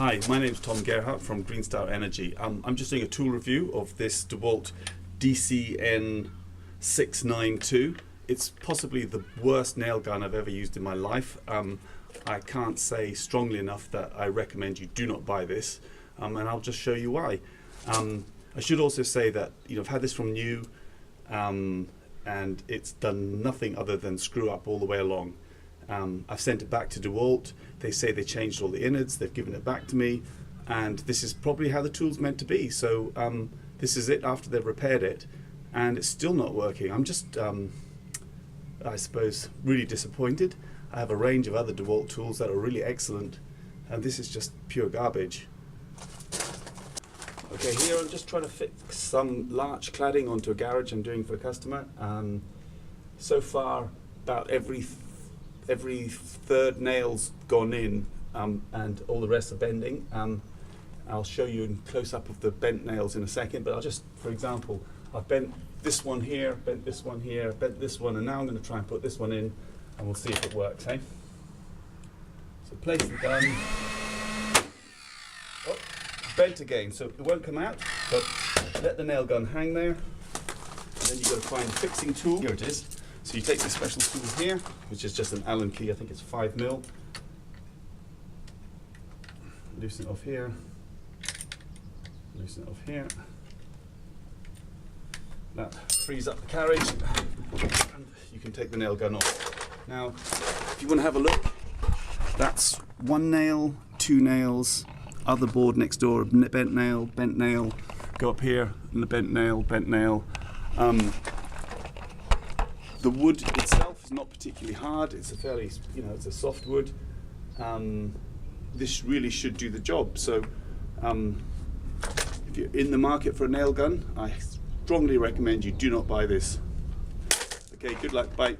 Hi, my name is Tom Gerhardt from Green Star Energy. I'm just doing a tool review of this Dewalt DCN692. It's possibly the worst nail gun I've ever used in my life. I can't say strongly enough that I recommend you do not buy this, and I'll just show you why. I should also say that I've had this from new, and it's done nothing other than screw up all the way along. I've sent it back to Dewalt. They say they changed all the innards, they've given it back to me, and this is probably how the tool's meant to be. So this is it after they've repaired it, and it's still not working. I'm just, I suppose, really disappointed. I have a range of other Dewalt tools that are really excellent, and this is just pure garbage. Okay, here I'm just trying to fix some larch cladding onto a garage I'm doing for a customer. So far, about every third nail's gone in, and all the rest are bending. I'll show you in close-up of the bent nails in a second, but I'll just, for example, I've bent this one here, bent this one here, bent this one, and now I'm going to try and put this one in, and we'll see if it works, hey? So place the gun. Oh, bent again, so it won't come out, but let the nail gun hang there, and then you've got to find a fixing tool. Here it is. So you take this special tool here, which is just an Allen key, I think it's 5mm. Loosen it off here. Loosen it off here. That frees up the carriage, and you can take the nail gun off. Now, if you want to have a look, that's one nail, two nails, other board next door, bent nail, go up here, and the bent nail. The wood itself is not particularly hard. It's a fairly, it's a soft wood. This really should do the job. So if you're in the market for a nail gun, I strongly recommend you do not buy this. Okay, good luck, bye.